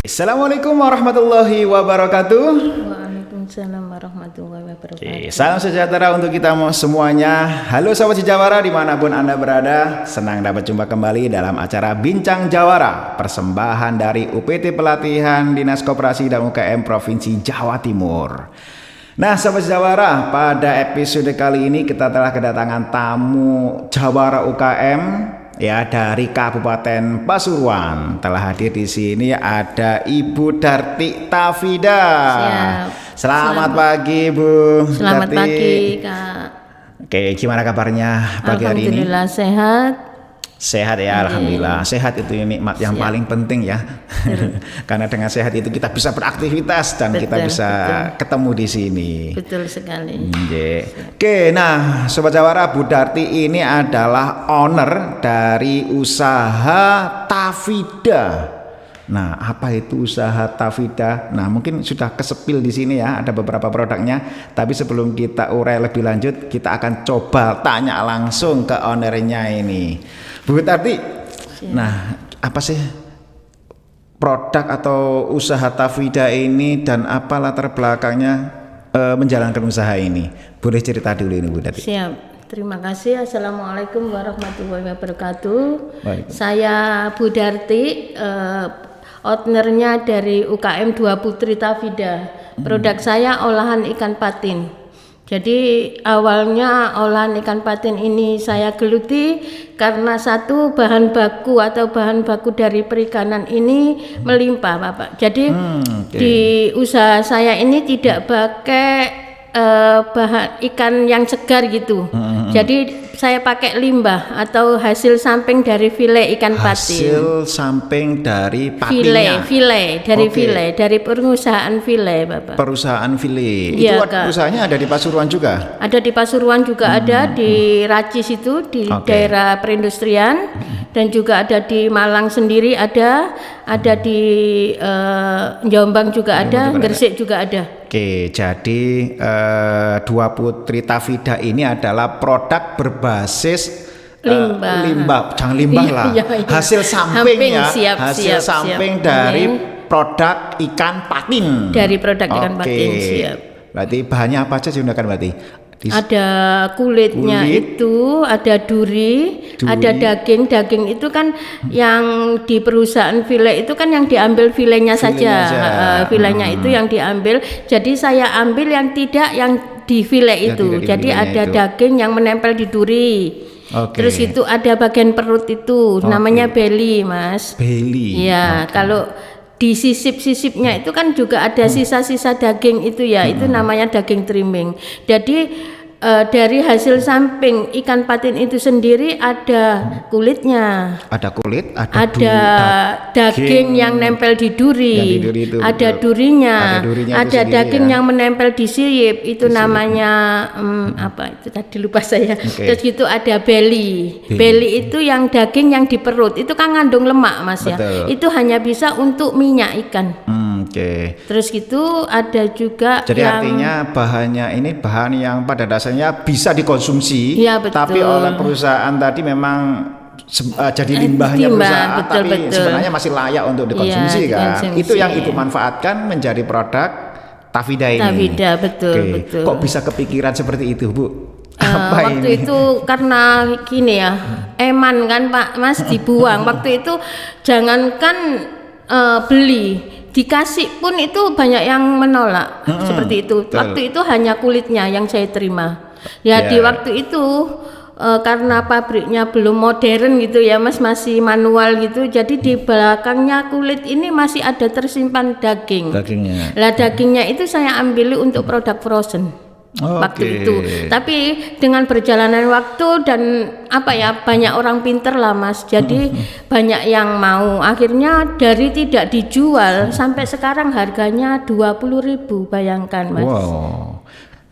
Assalamualaikum warahmatullahi wabarakatuh. Waalaikumsalam warahmatullahi wabarakatuh. Salam sejahtera untuk kita semuanya. Halo Sobat Sejawara dimanapun Anda berada. Senang dapat jumpa kembali dalam acara Bincang Jawara, persembahan dari UPT Pelatihan Dinas Koperasi dan UKM Provinsi Jawa Timur. Nah Sobat Jawara, pada episode kali ini kita telah kedatangan tamu Jawara UKM ya dari Kabupaten Pasuruan. Telah hadir di sini ada Ibu Darti Tafida. Siap. Selamat pagi Bu. Selamat Darti. pagi Kak. Oke, gimana kabarnya pagi hari ini? Alhamdulillah sehat. Sehat ya, alhamdulillah. Sehat itu nikmat yang paling penting ya. Karena dengan sehat itu kita bisa beraktivitas dan kita bisa ketemu di sini. Betul sekali. Oke, nah Sobat Jawara, Bu Darti ini adalah owner dari usaha Tafida. Nah, apa itu usaha Tafida? Nah, mungkin sudah kesepil di sini ya, ada beberapa produknya. Tapi sebelum kita urai lebih lanjut, kita akan coba tanya langsung ke ownernya ini. Bu Darti, nah apa sih produk atau usaha Tafida ini dan apa latar belakangnya menjalankan usaha ini? Boleh cerita dulu ini Bu Darti. Siap. Terima kasih. Assalamualaikum warahmatullahi wabarakatuh. Saya Bu Darti, ownernya dari UKM Dua Putri Tafida. Produk saya olahan ikan patin. Jadi awalnya olahan ikan patin ini saya geluti karena satu bahan baku atau bahan baku dari perikanan ini melimpah Bapak. Jadi di usaha saya ini tidak pakai bahan ikan yang segar gitu. Jadi saya pakai limbah atau hasil samping dari file ikan patin. Hasil samping dari patinnya. File dari perusahaan file Bapak. Perusahaan file. Ya, itu usahanya ada di Pasuruan juga? Ada di Pasuruan juga, ada di Racis itu di daerah perindustrian, dan juga ada di Malang sendiri ada di Jombang juga ada, Gresik juga ada. Oke, jadi Dua Putri Tafida ini adalah produk berbasis limbah, jangan limbah lah, hasil samping ya, hasil samping dari produk ikan patin. Dari produk ikan patin, siap. Berarti bahannya apa aja digunakan berarti? Ada kulitnya itu, ada duri, ada daging. Daging itu kan yang di perusahaan file itu kan yang diambil filenya saja. Filenya itu yang diambil. Jadi saya ambil yang tidak yang di file itu. Jadi ada daging yang menempel di duri. Terus itu ada bagian perut itu, namanya belly, Mas. Belly. Iya, kalau di sisip-sisipnya itu kan juga ada sisa-sisa daging itu ya, itu namanya daging trimming. Jadi dari hasil samping ikan patin itu sendiri ada kulitnya, ada kulit, ada daging yang nempel di duri, ada durinya, ada daging yang menempel di sirip, itu namanya apa itu tadi lupa saya. Terus gitu ada belly itu yang daging yang di perut, itu kan ngandung lemak Mas. Ya, itu hanya bisa untuk minyak ikan. Terus gitu ada juga jadi artinya bahannya ini bahan yang pada dasarnya bisa dikonsumsi, tapi oleh perusahaan tadi memang jadi limbahnya perusahaan, tapi sebenarnya masih layak untuk dikonsumsi kan. Itu yang Ibu manfaatkan menjadi produk Tafida ini. Tafida, betul. Kok bisa kepikiran seperti itu Bu? Waktu itu karena gini ya, eman kan Pak Mas dibuang. Waktu itu jangankan beli, dikasih pun itu banyak yang menolak. Seperti itu. Waktu itu hanya kulitnya yang saya terima. Ya di waktu itu karena pabriknya belum modern gitu ya Mas, masih manual gitu. Jadi di belakangnya kulit ini masih ada tersimpan dagingnya. Lah dagingnya itu saya ambil untuk produk frozen. Waktu itu, tapi dengan perjalanan waktu dan banyak orang pinter lah Mas, jadi banyak yang mau, akhirnya dari tidak dijual sampai sekarang harganya 20.000, bayangkan Mas.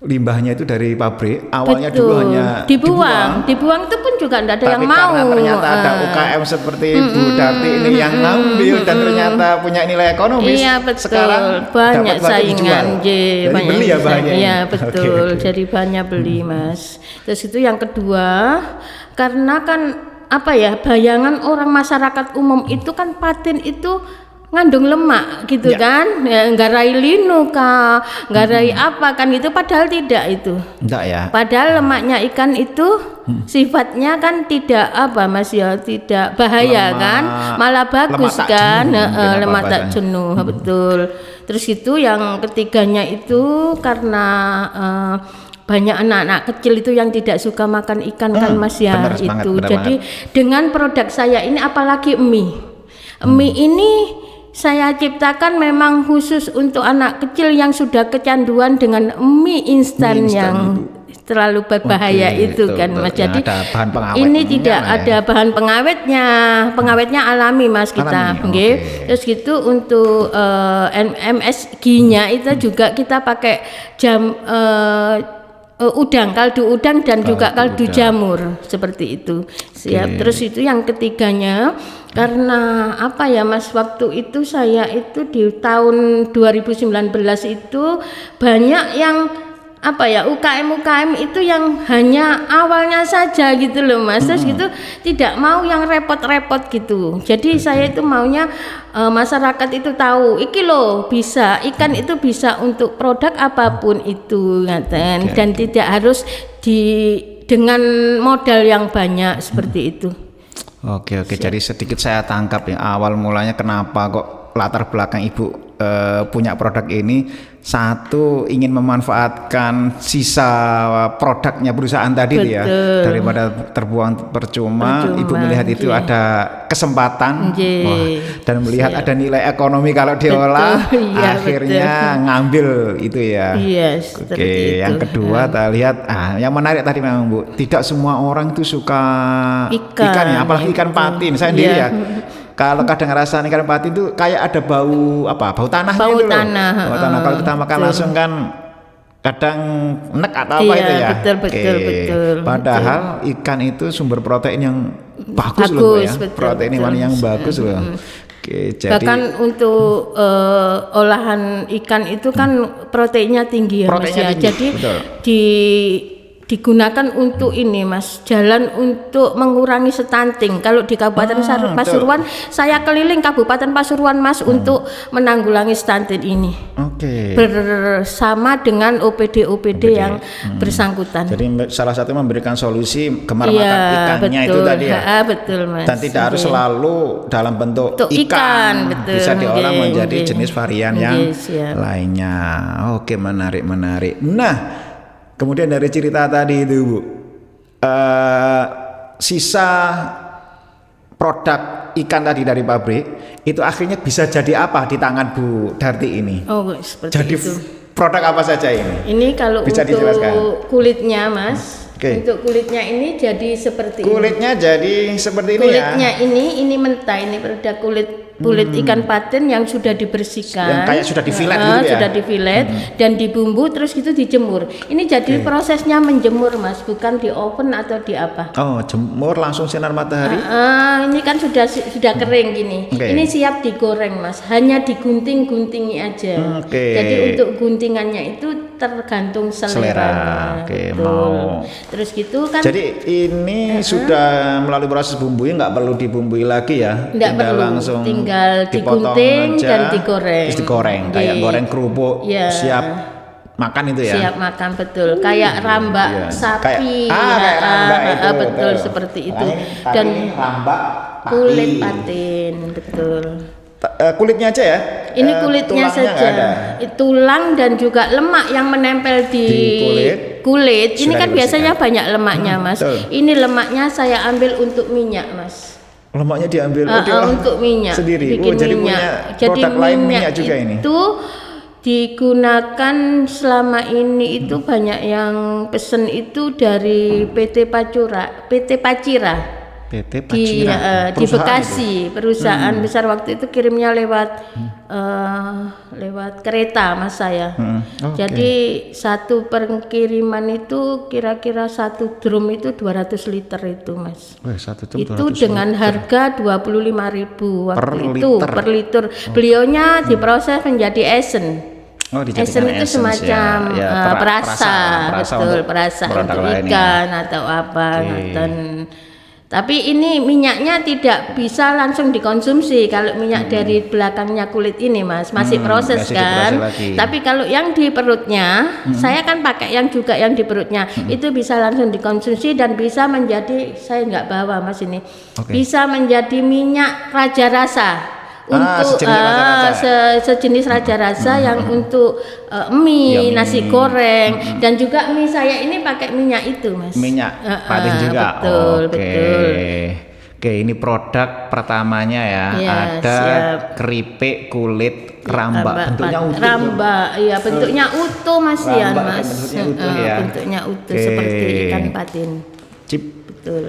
limbahnya itu dari pabrik awalnya dulu hanya dibuang itu pun juga tidak ada yang mau. Tapi ternyata ada UKM seperti Bu Darti ini yang ngambil dan ternyata punya nilai ekonomis. Iya betul. Sekarang banyak saingan, banyak beli ya bahannya. Iya betul. Okay. Jadi banyak beli Mas. Terus itu yang kedua, karena kan apa ya, bayangan orang masyarakat umum itu kan patin itu ngandung lemak gitu kan, ya, nggarai linu kah, nggarai apa kan gitu, padahal tidak itu. Enggak ya. Padahal lemaknya ikan itu sifatnya kan tidak apa Mas ya, tidak bahaya kan, malah bagus kan, lemak tak jenuh, betul. Terus itu yang ketiganya itu karena banyak anak-anak kecil itu yang tidak suka makan ikan kan Mas ya, bener itu. banget, bener Jadi banget. dengan produk saya ini apalagi mie ini saya ciptakan memang khusus untuk anak kecil yang sudah kecanduan dengan mie instan yang terlalu berbahaya itu kan Mas. Jadi ada bahan pengawet ini tidak ada bahan pengawetnya alami Mas kita. Alami, Terus gitu untuk MSG-nya itu juga kita pakai udang, kaldu udang dan juga kaldu jamur seperti itu. Siap. Terus itu yang ketiganya karena apa ya Mas, waktu itu saya itu di tahun 2019 itu banyak yang apa ya UKM itu yang hanya awalnya saja gitu loh Mas. Terus gitu tidak mau yang repot-repot gitu. Jadi saya itu maunya masyarakat itu tahu iki loh bisa ikan itu bisa untuk produk apapun itu ngaten, dan tidak harus dengan modal yang banyak seperti itu. Oke, jadi sedikit saya tangkap ya, awal mulanya kenapa kok latar belakang Ibu punya produk ini. Satu, ingin memanfaatkan sisa produknya perusahaan tadi ya, daripada terbuang percuma. Ibu melihat itu ada kesempatan dan melihat ada nilai ekonomi kalau diolah, akhirnya ngambil itu ya. Oke, yang kedua kita lihat, yang menarik tadi memang Bu, tidak semua orang itu suka ikan ya, apalagi ikan patin. Saya sendiri ya, kalau kadang ngerasain ikan patin itu kayak ada bau tanahnya itu loh. Bau tanah. Kalau kita makan langsung kan kadang enek atau apa itu ya. Betul. Padahal ikan itu sumber protein yang bagus loh ya. Protein yang bagus loh. Oke, jadi bahkan untuk olahan ikan itu kan proteinnya tinggi ya Mas ya. Jadi digunakan untuk ini Mas, jalan untuk mengurangi stunting. Kalau di Kabupaten Pasuruan, saya keliling Kabupaten Pasuruan Mas untuk menanggulangi stunting ini. Bersama dengan OPD yang bersangkutan. Jadi salah satu memberikan solusi gemar makan ikannya itu tadi ya. Betul Mas. Dan tidak harus selalu dalam bentuk ikan. Bisa diolah menjadi jenis varian yang lainnya. Oke, menarik. Nah, kemudian dari cerita tadi itu Bu, sisa produk ikan tadi dari pabrik itu akhirnya bisa jadi apa di tangan Bu Darti ini? Seperti jadi itu. Produk apa saja ini? Ini kalau bisa untuk dijelaskan? Kulitnya Mas, untuk kulitnya ini jadi seperti kulitnya ini. Jadi seperti ini kulitnya ya? Ini mentah, ini produk kulit ikan patin yang sudah dibersihkan, yang kayak sudah difilet gitu ya? Sudah difilet dan dibumbu terus gitu dijemur. Ini jadi prosesnya menjemur Mas, bukan di oven atau di apa. Jemur langsung sinar matahari. Ini kan sudah kering gini. Ini siap digoreng Mas, hanya digunting-guntingi aja. Jadi untuk guntingannya itu tergantung selera. Mau. Terus gitu kan. Jadi ini sudah melalui proses bumbunya, nggak perlu dibumbui lagi ya? Nggak perlu, langsung tinggal digunting dan digoreng. Terus digoreng, kayak goreng kerupuk, siap makan itu ya? Siap makan, betul. Kayak rambak sapi. Kayak rambak itu. Betul, seperti itu. Dan rambak kulit patin, betul. Kulitnya aja ya? Ini kulitnya saja. Tulang dan juga lemak yang menempel di kulit. Ini kan biasanya banyak lemaknya Mas. Ini lemaknya saya ambil untuk minyak Mas. Lemaknya diambil untuk minyak sendiri. Jadi minyak. Produk lain minyak juga ini. Itu digunakan selama ini itu banyak yang pesen itu dari PT Pacira. Di Bekasi, perusahaan besar waktu itu kirimnya lewat kereta Mas saya. Jadi satu pengiriman itu kira-kira satu drum itu 200 liter itu Mas. Itu dengan harga 25.000 waktu itu per liter. Beliaunya diproses menjadi esen. Esen itu semacam perasa untuk ikan atau apa. Tapi ini minyaknya tidak bisa langsung dikonsumsi kalau minyak dari belakangnya kulit ini Mas, masih proses masih kan. diproses lagi. Tapi kalau yang di perutnya, saya kan pakai yang juga yang di perutnya, itu bisa langsung dikonsumsi dan bisa menjadi, saya nggak bawa Mas ini, Oke. bisa menjadi minyak raja rasa. Untuk sejenis raja rasa. sejenis raja rasa yang untuk mie, Ya, mie. nasi goreng dan juga mie saya ini pakai minyak itu Mas. Minyak patin juga. Betul, Oke. betul. Oke, ini produk pertamanya ya. Ya, Ada siap. keripik kulit ramba. Bentuknya utuh. Ramba, iya bentuknya utuh Mas Ian Ramba, Mas. bentuknya utuh ya. Bentuknya utuh Oke. seperti ikan patin. Cip. Betul.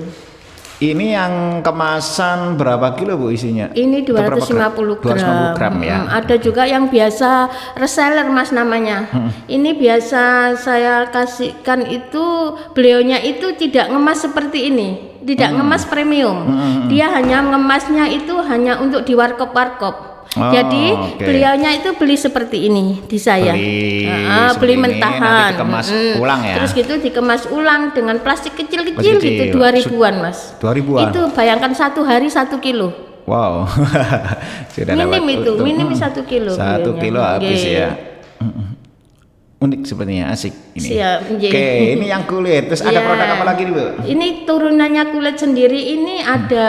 Ini yang kemasan berapa kilo Bu isinya? Ini Atau berapa 250 gram. 250 gram ya. Ada juga yang biasa reseller Mas namanya. Ini biasa saya kasihkan itu, beliaunya itu tidak ngemas seperti ini, tidak ngemas premium. Dia hanya ngemasnya itu hanya untuk di warkop-warkop. Oh, Jadi oke. beliaunya itu beli seperti ini di saya. Beli Beli seperti ini, mentahan. nanti dikemas ulang ya. Terus gitu dikemas ulang dengan plastik kecil-kecil Plastik gitu, kecil. 2000-an Mas. 2000-an. Itu bayangkan satu hari 1 kilo. Wow. Sudah Minim dapat itu, untung. minim 1 kilo. 1 beliaunya. kilo habis Nggih. ya. Unik sepertinya, asik ini. Siap, nggih. Oke, ini yang kulit. Terus ada Iya. produk apa lagi nih Bu? Ini turunannya kulit sendiri ini ada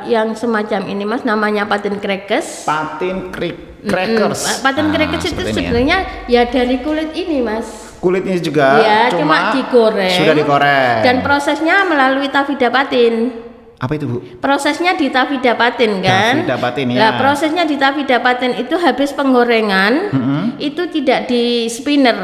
yang semacam ini Mas, namanya patin crackers. Patin crackers. Patin crackers itu seperti ini ya. sebenarnya ya dari kulit ini Mas. Kulitnya juga Ya, cuma digoreng. Sudah digoreng. Dan prosesnya melalui tafida patin. apa itu Bu? Prosesnya di tafida patin kan? Tafida patin, ya. Nah, prosesnya di tafida patin itu habis penggorengan itu tidak di spinner.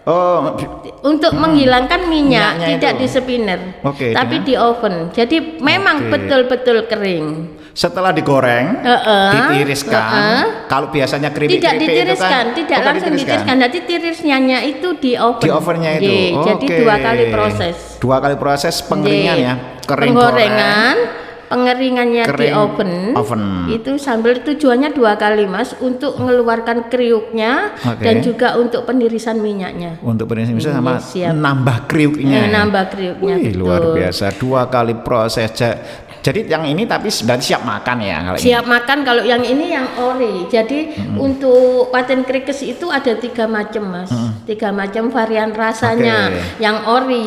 Oh, Untuk menghilangkan minyak Minyaknya tidak itu. di spinner, Oke, tapi dengan- di oven. Jadi memang Oke. betul-betul kering. setelah digoreng, ditiriskan. Kalau biasanya keripik Tidak itu ditiriskan, kan, tidak oh, langsung ditiriskan. Nanti tirisnya itu di oven. Di ovennya itu. Nggih, jadi Oke. 2 kali proses. 2 kali proses pengeringan Nggih. ya. Kering Penggorengan, pengeringannya di Kering oven. oven. Itu sambil tujuannya 2 kali Mas, untuk mengeluarkan kriuknya Oke. dan juga untuk penirisan minyaknya. Untuk penisnya bisa sama siap. nambah kriuknya. Nambah kriuknya. Wih, betul. luar biasa. 2 kali proses. Jadi yang ini tapi berarti siap makan ya kalau Siap makan. Kalau yang ini yang ori. Jadi untuk patin crackers itu ada 3 macam Mas. 3 macam varian rasanya. Oke. Yang ori,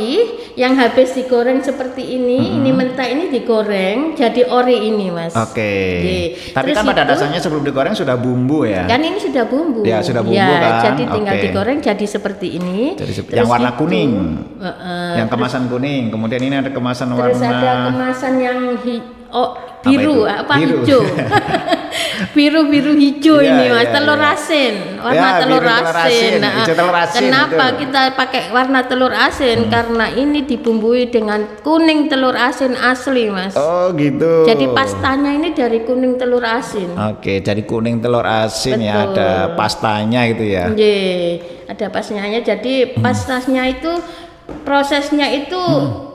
yang habis digoreng seperti ini mentah ini digoreng jadi ori ini Mas. Oke. Nggih. Tapi Terus kan pada itu- dasarnya sebelum digoreng sudah bumbu ya. Kan ini sudah bumbu. Ya, sudah bumbu Ya, kan. jadi tinggal Oke. digoreng jadi seperti ini. Jadi Terus yang warna gitu. kuning. Heeh. Yang kemasan kuning. Kemudian ini ada kemasan Terus warna ada kemasan yang biru, itu? apa Biru. hijau. Biru-biru hijau Iya, ini Mas, iya, telur iya. asin, warna Ya, telur biru telur asin. asin, Nah, hijau telur asin, kenapa betul. kita pakai warna telur asin? Karena ini dibumbui dengan kuning telur asin asli, Mas. Oh gitu. Jadi pastanya ini dari kuning telur asin. Oke, jadi kuning telur asin ya, Betul. ada pastanya gitu ya. Nggih, ada pastanya. Jadi pastanya itu prosesnya itu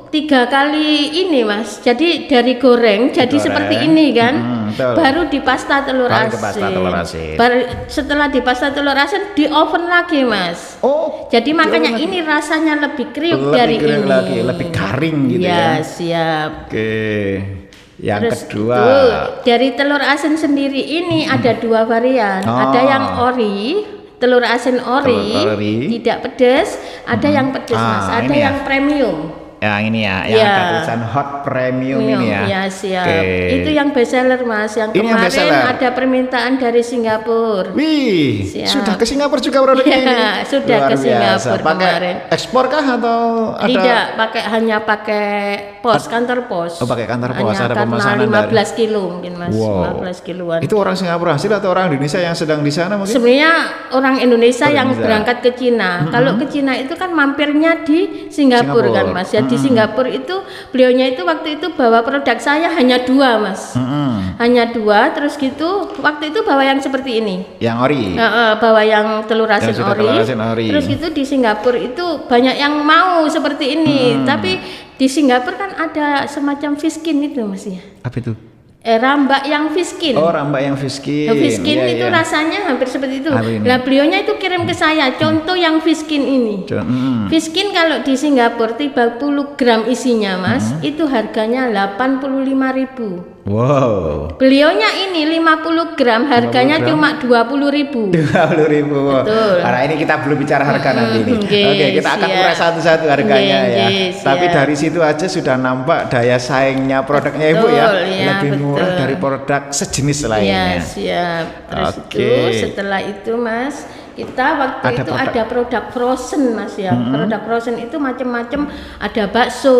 3 kali ini Mas. Jadi dari goreng jadi Digoreng. seperti ini kan. Betul. Baru di pasta telur Baru asin. ke pasta telur asin. Setelah di pasta telur asin di oven lagi Mas. Oh, Jadi makanya lagi. ini rasanya lebih kriuk lebih dari kering ini. lagi, lebih garing gitu ya. ya. Siap. Oke. Yang Terus kedua. itu, dari telur asin sendiri ini ada 2 varian. Oh. Ada yang ori, telur asin ori, Telur ori. tidak pedas. Ada yang pedas Mas. Ada ini ya. yang premium. Yang ini ya, yang Ya. ada tulisan hot premium ini ya. Ya siap. Oke. Itu yang best seller Mas. Yang Ini yang best kemarin seller. ada permintaan dari Singapura. Wih, Siap. sudah ke Singapura juga produknya ini. Ya, sudah Luar ke biasa. Singapura Pakai kemarin. ekspor kah atau ada? Tidak, hanya pakai pos, kantor pos. Oh, pakai kantor pos, Hanya ada karena pemesanan 15 kilo mungkin Mas. Wow. 15 kiloan. Itu orang Singapura asli atau orang Indonesia yang sedang di sana mungkin? Sebenarnya orang Indonesia Orang yang Indonesia. berangkat ke Cina. Kalau ke Cina itu kan mampirnya di Singapura, Singapura. kan Mas. Ya di Singapura itu beliaunya itu waktu itu bawa produk saya hanya 2 Mas. Hanya 2, terus gitu waktu itu bawa yang seperti ini. Yang ori. Bawa yang telur asin sudah ori. telur asin ori. Terus gitu di Singapura itu banyak yang mau seperti ini. Tapi di Singapura kan ada semacam fish skin itu Mas ya. Apa itu? Rambak yang Fiskin. Oh, rambak yang Fiskin. Fiskin Iya, itu iya. rasanya hampir seperti itu. Apa ini? Lah beliaunya itu kirim ke saya contoh yang Fiskin ini. Fiskin kalau di Singapura 30 gram isinya Mas, itu harganya 85.000. Wow. Beliaunya ini 50 gram harganya 50 gram. cuma 20.000. 20.000. Betul. Karena ini kita belum bicara harga nanti ini. Oke, kita akan siap. urai satu-satu harganya ya. Siap. Tapi dari situ aja sudah nampak daya saingnya produknya Ibu ya. Iya, Lebih murah betul. dari produk sejenis lainnya. Iya, siap. Terus Oke. setelah itu Mas, kita waktu Ada itu produk- ada produk frozen Mas ya. Produk frozen itu macam-macam, ada bakso,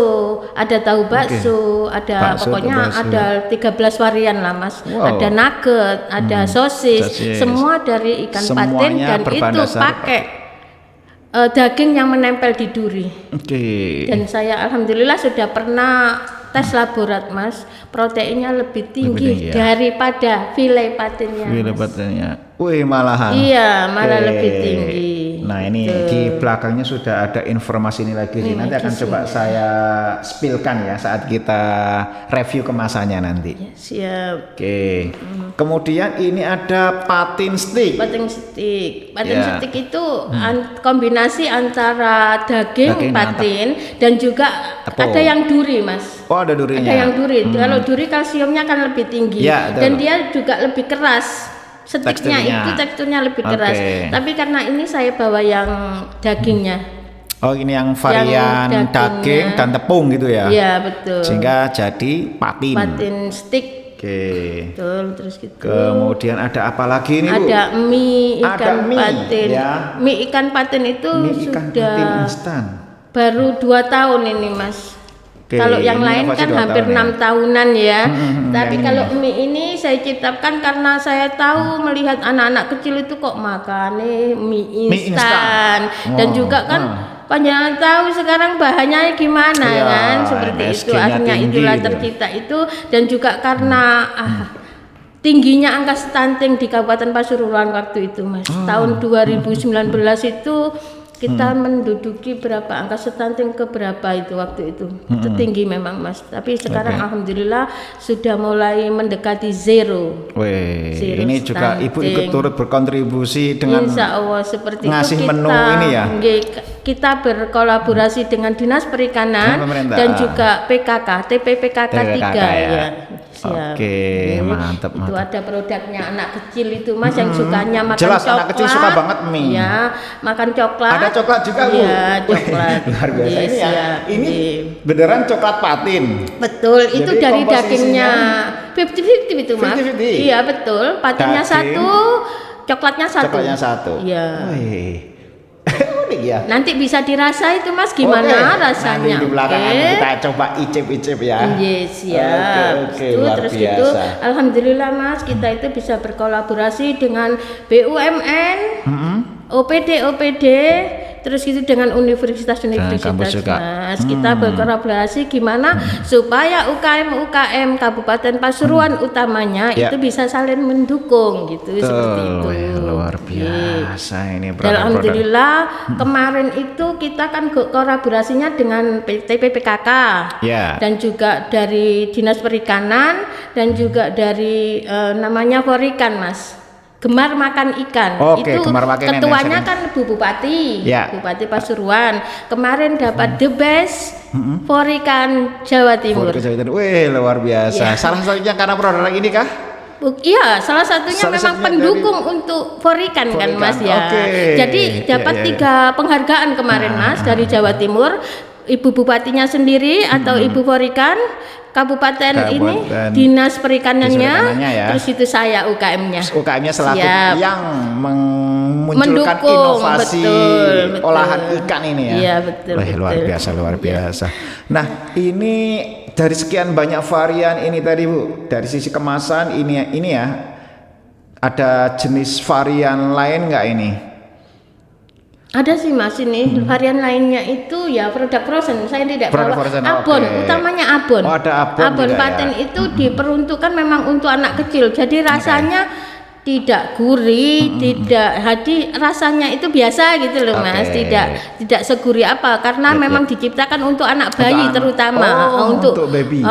ada tahu bakso, ada Bakso, pokoknya tahu bakso. ada 13 varian lah Mas. Wow. Ada nugget, ada sosis, Sosis. semua dari ikan patin Semuanya dan berbahan itu dasar pakai daging yang menempel di duri. Oke. Dan saya alhamdulillah sudah pernah tes laborat Mas, proteinnya lebih tinggi tinggi, ya? daripada file patinnya. Wih, Mas. lebatnya. Wih, malahan. Iya, malah Oke. lebih tinggi. Nah, ini di belakangnya sudah ada informasi ini lagi. Nanti akan coba saya spillkan ya saat kita review kemasannya nanti. Siap. Oke. Kemudian ini ada patin stick. Patin stick. Patin Ya. stick itu kombinasi antara daging Daging patin dan juga Tepung. ada yang duri, Mas. Oh, ada durinya. Ada yang duri. Kalau duri kalsiumnya kan lebih tinggi Ya, betul. dan dia juga lebih keras. Stiknya Teksturnya. itu teksturnya lebih Oke. keras. Tapi karena ini saya bawa yang dagingnya. Oh, ini yang varian dagingnya. daging dan tepung gitu ya. Iya, betul. Sehingga jadi patin. Patin stick. Oke. Betul, terus gitu. Kemudian ada apa lagi ini, Bu? Ada mie ikan Ada mie, patin. ya. Mie ikan patin itu Mie ikan sudah patin instan. baru 2 tahun ini, Mas. Oke, Kalau yang ini lain inovasi kan 2 hampir tahun ya. 6 tahunan ya. Tapi yang kalau mie ini saya ciptakan karena saya tahu melihat anak-anak kecil itu kok makannya mie Mie instan. instan. Dan Oh, juga kan panjangan tahu sekarang bahannya gimana Iya, kan seperti itu. MSG-nya Akhirnya tinggi itulah gitu. tercipta itu dan juga karena tingginya angka stunting di Kabupaten Pasuruan waktu itu, Mas. Tahun 2019 itu kita menduduki berapa angka stunting ke berapa itu waktu itu. Itu tinggi memang, Mas. Tapi sekarang alhamdulillah sudah mulai mendekati zero. Wih, Zero ini juga stunting. Ibu ikut turut berkontribusi dengan Insya Allah seperti ngasih itu menu kita, ini ya? Kita berkolaborasi dengan Dinas Perikanan Dengan pemerintah. dan juga PKK, TPPKK 3 TPPKK ya. Siap. Oke, mantap, Itu mantap. ada produknya anak kecil itu Mas yang sukanya makan Jelas, coklat. anak kecil suka banget mie. Ya, makan coklat. Ada coklat juga, Bu. Iya, coklat. Luar biasa Iya, ini ya. siap. Ini Iya. beneran coklat patin. Betul, itu Jadi dari komposisinya dagingnya 50-50 itu Mas. 50-50? Iya, betul. Patinnya Daging, satu, coklatnya satu. Coklatnya satu. Iya. Wih. Unik ya. Nanti bisa dirasa itu Mas gimana Oke, rasanya. Nanti di belakang Oke. kita coba icip-icip ya. Yes, siap. Oke, Itu, luar terus biasa. itu alhamdulillah Mas kita itu bisa berkolaborasi dengan BUMN, OPD, terus itu dengan universitas-universitas kampus juga. Mas. Kita berkolaborasi gimana supaya UKM Kabupaten Pasuruan utamanya Ya. itu bisa saling mendukung gitu seperti itu. Wih, luar biasa ini Dan produk-produk. alhamdulillah kemarin itu kita kan kolaborasinya dengan TPPKK Ya. dan juga dari Dinas Perikanan dan juga dari namanya Forikan Mas. Gemar makan ikan. Oke, itu Gemar Makan Ikan ketuanya yang kan Bu Bupati, Ya. Bupati Pasuruan. Kemarin dapat the best Forikan Jawa Timur. Ford Kejawitan. Wih, luar biasa. Ya. Salah satunya karena produk ini kah? Iya, salah satunya Salah memang satunya pendukung untuk Forikan kan Forikan, Mas ya. oke. Jadi dapat Ya, ya, ya. 3 penghargaan kemarin Mas dari Jawa Timur. Ibu Bupatinya sendiri atau Ibu Forikan, Kabupaten ini, Kabupaten. Dinas Perikanannya, Dinas Perikanannya ya. terus itu saya UKM-nya. UKM-nya selaku Siap. yang memunculkan Mendukung, inovasi betul. olahan ikan ini ya. Iya, betul, Wih, luar betul. biasa, luar biasa. Nah, ini dari sekian banyak varian ini tadi Bu, dari sisi kemasan ini ya. Ada jenis varian lain nggak ini? Ada sih Mas ini varian lainnya itu ya produk frozen. Saya tidak Produk bawa frozen, abon, oke. utamanya abon. Oh, ada abon juga paten ya. itu diperuntukkan memang untuk anak kecil. Jadi rasanya tidak gurih, tidak rasanya itu biasa gitu loh Mas, tidak segurih apa karena memang diciptakan untuk anak bayi terutama untuk baby.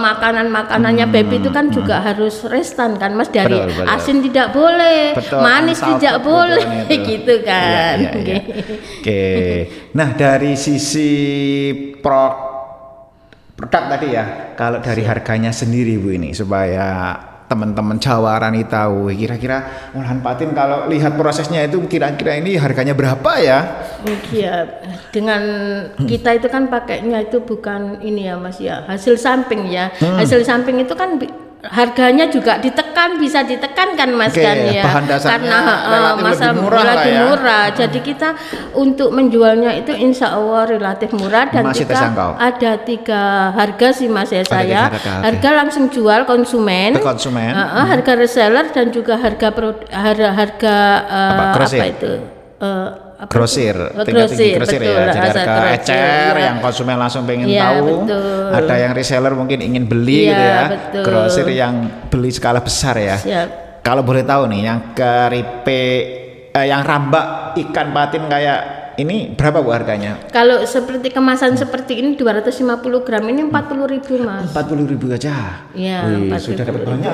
Makanan-makanannya baby itu kan juga harus restan kan Mas, dari asin tidak boleh, manis tidak boleh gitu kan. Oke. Nah, dari sisi produk tadi ya, kalau dari harganya sendiri Bu ini supaya teman-teman Jawara nih tahu kira-kira olahan patin kalau lihat prosesnya itu kira-kira ini harganya berapa ya? Iya, dengan kita itu kan pakainya itu bukan ini ya Mas ya, hasil samping ya. Hasil samping itu kan harganya juga bisa ditekan kan Mas kan ya, bahan dasarnya karena masa lebih murah. Jadi kita untuk menjualnya itu insya Allah relatif murah dan kita ada 3 harga sih Mas ya saya. Harga langsung jual konsumen, harga reseller dan juga harga apa itu? Grosir ya, jadi harga ecer yang konsumen langsung pengen tahu, ada yang reseller mungkin ingin beli gitu ya, grosir yang beli skala besar ya. Kalau boleh tahu nih yang keripik yang rambak ikan patin kayak ini berapa Bu harganya? Kalau seperti kemasan seperti ini 250 gram ini 40.000 Mas. 40.000 aja. Iya, sudah dapat banyak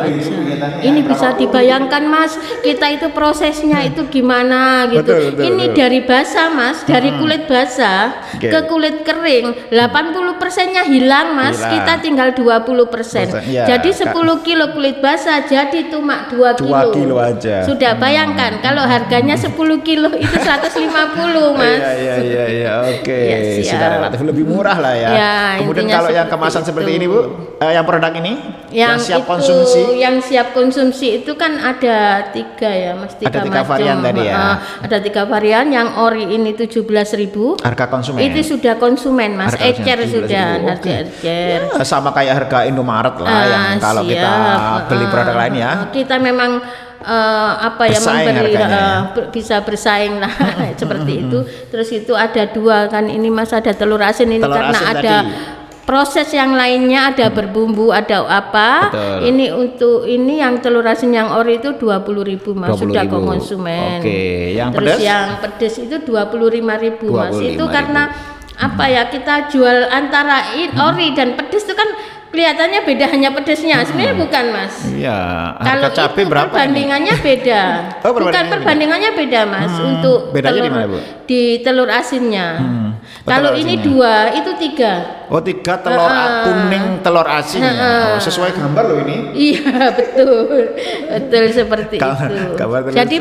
ini bisa dibayangkan Mas, kita itu prosesnya itu gimana gitu. Ini dari basah Mas, dari kulit basah ke kulit kering, 80%-nya hilang Mas, kita tinggal 20%. Jadi 10 kilo kulit basah jadi cuma 2 kilo aja. Sudah bayangkan kalau harganya 10 kilo itu 150 Mas. Iya, oke. Sudah relatif lebih murah lah ya. Kemudian kalau yang kemasan seperti ini Bu, yang produk ini yang siap konsumsi. Yang siap konsumsi itu kan ada 3 ya Mas, 3 varian tadi ya. Ada 3 varian, yang ori ini 17.000. Harga konsumen. Itu sudah konsumen Mas, ecer sudah, harga ecer. Ya, sama kayak harga Indomaret lah yang kalau kita beli produk lain ya. Kita memang memberi bisa bersaing lah seperti itu. Terus itu ada 2 kan ini Mas, ada telur asin ini karena ada proses yang lainnya, ada berbumbu, ada apa. Ini untuk ini yang telur asin yang ori itu 20.000 Mas, sudah ke konsumen. Yang terus pedas? Yang pedas itu 25.000 Mas. Itu karena kita jual antara ori dan pedas itu kan kelihatannya beda, hanya pedasnya sebenarnya bukan Mas. Iya. Kalau cabai berapa? Perbandingannya beda. Bukan perbandingannya beda Mas. Untuk bedanya di mana Bu? Di telur asinnya. Kalau ini 2, itu 3. Oh 3 telur kuning, telur asin ya. Sesuai gambar loh ini. Iya betul seperti itu. Jadi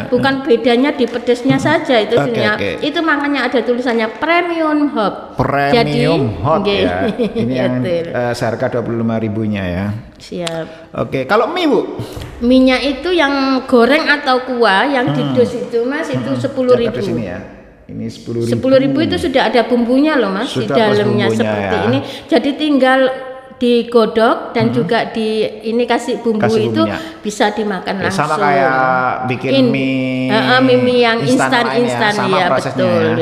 bukan bedanya di pedasnya saja itu itu makanya ada tulisannya premium hot. Hot ya. Ini yang seharga 25.000-nya ya. Siap. Oke, kalau mie Bu? Mie-nya itu yang goreng atau kuah yang didos itu Mas itu 10.000. Ya. Ini 10.000. 10.000 itu sudah ada bumbunya loh Mas, di dalamnya seperti ini. Jadi tinggal digodok dan juga ini kasih bumbu itu bisa dimakan langsung. Sama kayak bikin mie yang instan ya, betul.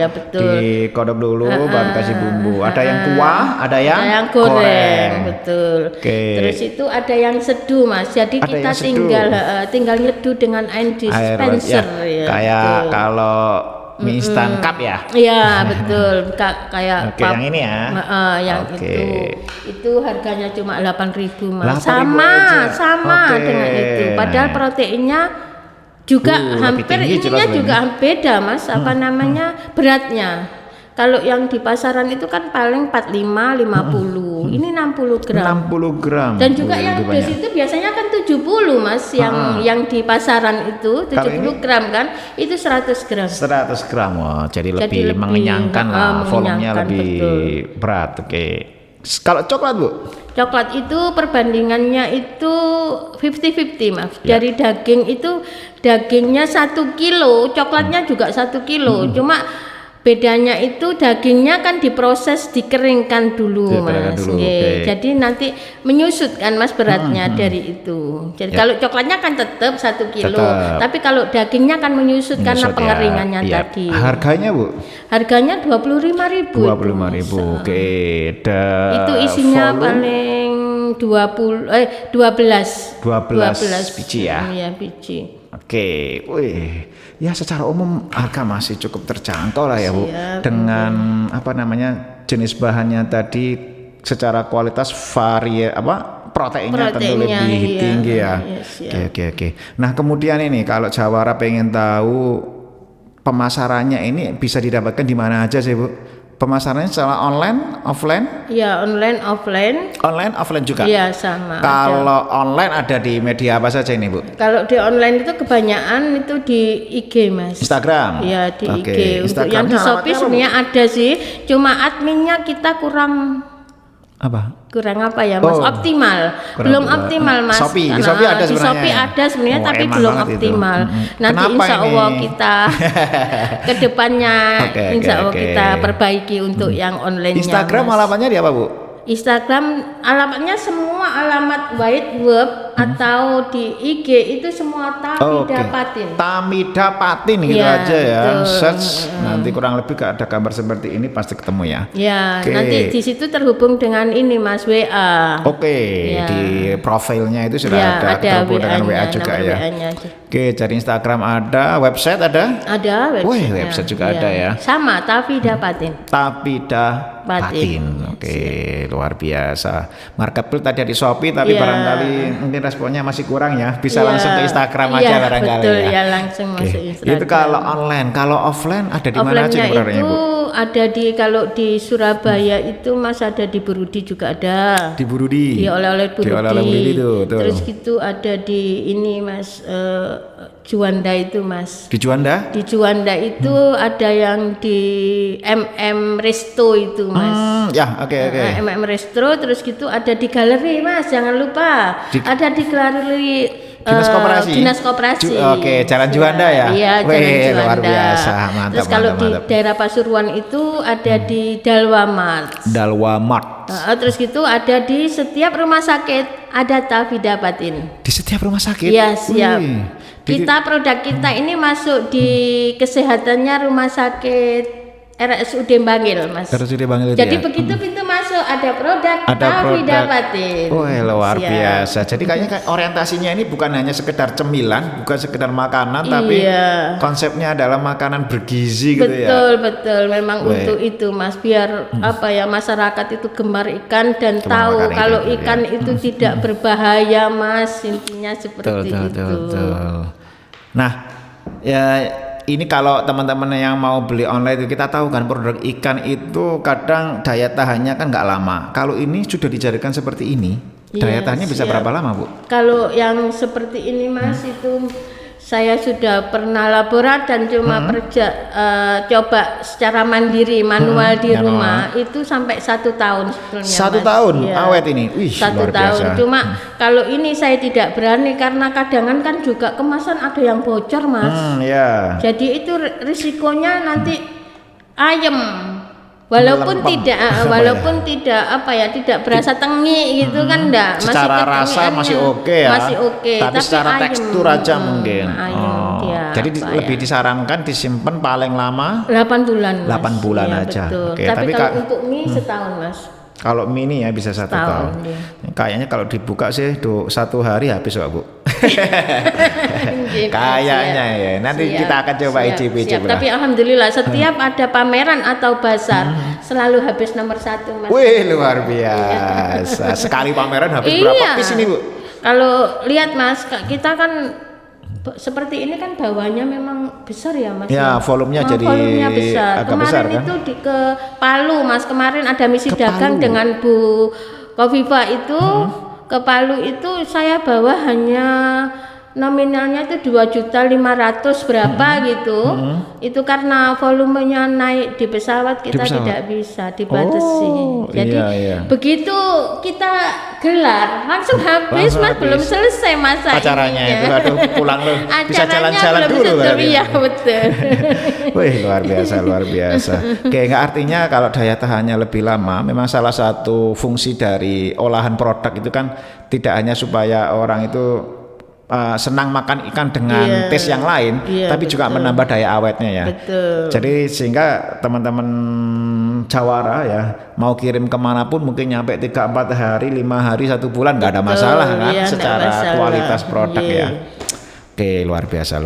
Digodok dulu baru kasih bumbu. Ada yang kuah, ada yang goreng. Betul. Terus itu ada yang seduh Mas. Jadi kita tinggal nyeduh dengan air dispenser ya. Kayak kalau mie instan cup ya? Iya betul, kayak yang ini ya? Yang itu harganya cuma 8.000 Mas. Sama dengan itu. Padahal proteinnya juga juga beda Mas. Beratnya. Kalau yang di pasaran itu kan paling 45, 50. Ini 60 gram. 60 gram. Dan juga yang dos itu biasanya kan 70 Mas, yang di pasaran itu 70 gram kan, itu 100 gram. 100 gram. Jadi lebih mengenyangkan lah, volumenya lebih berat. Kalau coklat Bu? Coklat itu perbandingannya itu 50-50 Mas. Dari daging itu dagingnya 1 kilo, coklatnya juga 1 kilo. Cuma bedanya itu dagingnya kan diproses dikeringkan dulu Mas. Jadi nanti menyusut kan Mas beratnya dari itu. Jadi kalau coklatnya kan tetap 1 kilo. Tapi kalau dagingnya kan menyusut karena pengeringannya tadi. Harganya Bu? Harganya 25.000. 25.000. Oke. Itu isinya paling 12 biji ya. Iya, biji. Oke, wih, ya secara umum harga masih cukup terjangkau lah ya Bu. Siap. Dengan apa namanya jenis bahannya tadi, secara kualitas proteinnya tentu lebih tinggi ya. Iya, Oke. Nah kemudian ini kalau Jawara pengen tahu pemasarannya ini bisa didapatkan di mana aja sih Bu? Pemasarannya secara online, offline? Iya, online, offline. Online, offline juga? Iya, sama. Kalau online ada di media apa saja ini Bu? Kalau di online itu kebanyakan itu di IG Mas. Instagram? Iya, di Oke. IG. Untuk yang di Shopee sebenarnya ada sih, cuma adminnya kita kurang apa ya Mas, optimal. Belum optimal Mas. Shopee, di Shopee ada di sebenarnya. Shopee ada sebenarnya tapi enak belum banget optimal. itu. Nanti Kenapa insya Allah ini? kita kedepannya insya Allah Oke. kita perbaiki untuk yang online-nya. Instagram Mas. alamatnya di apa Bu? Instagram alamatnya semua alamat white web atau di IG itu semua Tafida Patin. Tafida Patin gitu Ya, aja ya. betul. Search nanti kurang lebih ada gambar seperti ini pasti ketemu ya. Ya, Oke. nanti di situ terhubung dengan ini Mas WA. Oke, Ya. di profilnya itu sudah Ya, ada terhubung dengan WA WA-nya, juga nomor ya. WA-nya. Oke, jadi Instagram ada, website ada? Ada website. Wih, website juga ada ya. Sama Tafida Patin. Tafida Patin. Oke, luar biasa. Marketplace tadi di Shopee tapi Iya. barangkali mungkin responnya masih kurang ya. Bisa Iya. langsung ke Instagram Iya, aja barangkali betul, ya. ya langsung Oke. masuk Instagram. Itu kalau online, kalau offline ada di mana aja Offline-nya sebenarnya itu Bu? ada kalau di Surabaya itu Mas ada di Berudi juga ada. Di Burudi. Di oleh-oleh Berudi. Di oleh-oleh Burudi itu, betul. Terus gitu ada di ini Mas Juanda itu Mas. Di Juanda? Di Juanda itu ada yang di MM Resto itu Mas. Ya, oke. MM Resto terus gitu ada di galeri Mas, jangan lupa. Ada di galeri Dinas Koperasi. Dinas Koperasi. Oke, Jalan Juanda ya? Iya, Wih, Jalan Juanda. luar biasa. Mantap, Terus kalau mantap, di mantap. daerah Pasuruan itu ada di Dalwamart. Dalwamart. Terus gitu ada di setiap rumah sakit ada Tafida Patin. Di setiap rumah sakit? Iya, siap. Wih. Produk kita ini masuk di kesehatannya rumah sakit RSUD Bangil, Mas. RSUD Bangil itu Jadi ya? begitu pintu masuk ada produk Ada Tafida produk. Patin. Wah, luar Siap. biasa. Jadi kayaknya orientasinya ini bukan hanya sekedar cemilan, bukan sekedar makanan, tapi Iya. konsepnya adalah makanan bergizi gitu ya. Betul, memang Weh. untuk itu Mas, biar apa ya masyarakat itu gemar ikan dan Gemar tahu makan kalau ikan, ikan itu tidak berbahaya Mas, intinya seperti itu. Betul. Nah, ya ini kalau teman-teman yang mau beli online itu kita tahu kan produk ikan itu kadang daya tahannya kan nggak lama. Kalau ini sudah dijadikan seperti ini, daya Iya, tahannya bisa siap. berapa lama Bu? Kalau yang seperti ini Mas itu saya sudah pernah laborat dan cuma coba secara mandiri manual di manual. rumah itu sampai 1 tahun sebetulnya. 1 Mas. tahun Iya. awet ini. Wih, 1 luar tahun. biasa. Cuma kalau ini saya tidak berani karena kadangan kan juga kemasan ada yang bocor Mas. Ya. Jadi itu risikonya nanti ayem. Walaupun Melempem. tidak apa ya tidak berasa tengi gitu kan enggak Secara rasa ketengiannya masih oke ya. masih oke Tapi secara ayem. tekstur aja mungkin. Ayem dia, Jadi apa lebih ya, disarankan disimpan paling lama 8 bulan Mas. 8 bulan Iya, aja. betul. Oke, tapi tapi kalau Kak- untuk mie setahun Mas. kalau mini ya bisa 1 Setahun, tahun. iya. Kayaknya kalau dibuka sih 1 hari habis Pak Bu. Nggih, Mas, Kayaknya siap. ya. Nanti Siap, kita akan coba siap, icip-icip siap. lah. Tapi alhamdulillah setiap ada pameran atau bazar selalu habis nomor 1 Mas. Wih, luar biasa. Sekali pameran habis Iya. berapa piece ini Bu? Kalau lihat Mas, kita kan seperti ini kan bawahnya memang besar ya Mas. Ya, volumenya jadi volumenya besar. agak Kemarin besar, kan? itu ke Palu Mas, kemarin ada misi Ke dagang Palu? dengan Bu Kofifa itu ke Palu itu saya bawa hanya nominalnya itu 2.500.000 berapa gitu. Itu karena volumenya naik di pesawat kita pesawat? tidak bisa dibatasi. Oh, Jadi iya. begitu kita gelar langsung habis Langsung Mas, habis. belum selesai masa Acaranya ininya. itu, aduh pulang loh. Bisa Acaranya jalan-jalan belum dulu bisa berarti. Iya betul. Wih, luar biasa, luar biasa. Oke, nggak artinya kalau daya tahannya lebih lama, memang salah satu fungsi dari olahan produk itu kan tidak hanya supaya orang itu senang makan ikan dengan tes yang lain, tapi juga menambah daya awetnya ya. Betul. Jadi sehingga teman-teman Jawara ya mau kirim kemanapun mungkin nyampe 3-4 hari, 5 hari, 1 bulan nggak ada masalah kan, secara kualitas produk ya. Oke, luar biasa.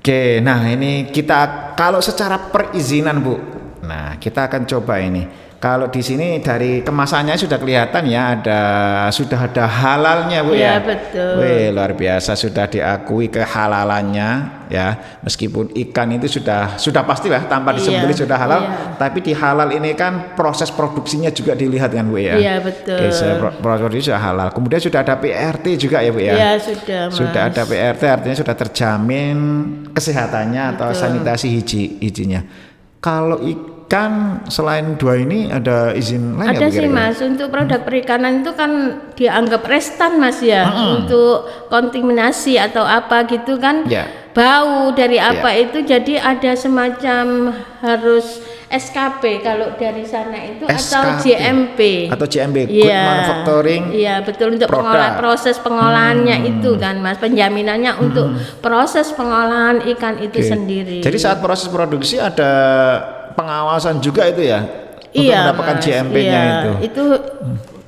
Oke, nah ini kita kalau secara perizinan Bu, nah kita akan coba ini. Kalau di sini dari kemasannya sudah kelihatan ya, sudah ada halalnya Bu ya. Iya betul. Wih, luar biasa, sudah diakui kehalalannya ya. Meskipun ikan itu sudah pastilah tanpa disembelih sudah halal, tapi di halal ini kan proses produksinya juga dilihat kan Bu ya. Iya betul. Oke, produksi sudah halal. Kemudian sudah ada PRT juga ya Bu ya. Iya sudah Mas. Sudah ada PRT artinya sudah terjamin kesehatannya atau sanitasi hijiennya. Kalau ikan selain 2 ini ada izin lain ada ya, sih Mas, untuk produk perikanan itu kan dianggap restan Mas ya, untuk kontaminasi atau apa gitu kan, bau dari apa itu, jadi ada semacam harus SKP kalau dari sana itu atau GMP Good Manufacturing. Iya betul, untuk proses pengolahannya itu kan Mas, penjaminannya untuk proses pengolahan ikan itu sendiri. Jadi saat proses produksi ada pengawasan juga itu ya, untuk mendapatkan GMP-nya itu. Itu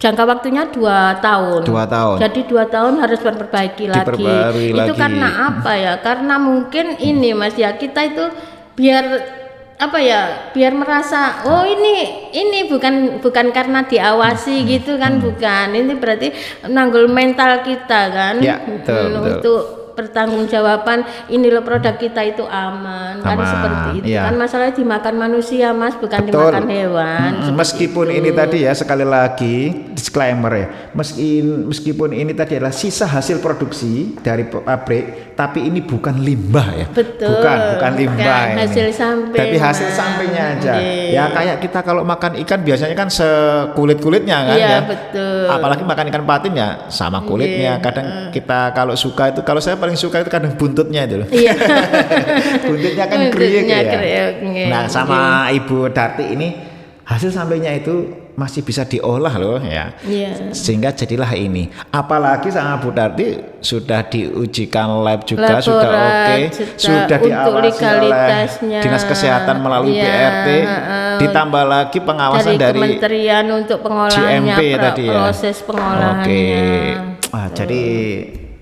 jangka waktunya 2 tahun. 2 tahun. Jadi 2 tahun harus diperbaiki lagi. Itu karena apa ya? Karena mungkin ini Mas ya, kita itu biar merasa ini bukan karena diawasi gitu kan, bukan. Ini berarti nanggul mental kita kan. Ya, betul. Untuk pertanggungjawaban ini loh produk kita itu aman. Kan seperti itu kan, masalahnya dimakan manusia Mas, bukan dimakan hewan. Meskipun ini tadi ya, sekali lagi disclaimer ya, meskipun ini tadi adalah sisa hasil produksi dari pabrik, tapi ini bukan limbah ya. Betul. Bukan limbah ini. Hasil samping. Tapi hasil sampingnya aja. Ya kayak kita kalau makan ikan biasanya kan sekulit-kulitnya kan ya. Betul. Apalagi makan ikan patin ya sama kulitnya. Kadang kita kalau suka itu, kalau saya paling suka itu kadang buntutnya itu loh. Iya. Buntutnya kan kriuk ya. Nah, sama Ibu Darti ini hasil sampainya itu masih bisa diolah loh ya. Sehingga jadilah ini. Apalagi sama Bu Darti sudah diujikan lab juga, sudah oke, sudah diawasi oleh Dinas Kesehatan melalui BRT, ditambah lagi pengawasan dari Kementerian untuk pengolahannya, proses pengolahannya. Jadi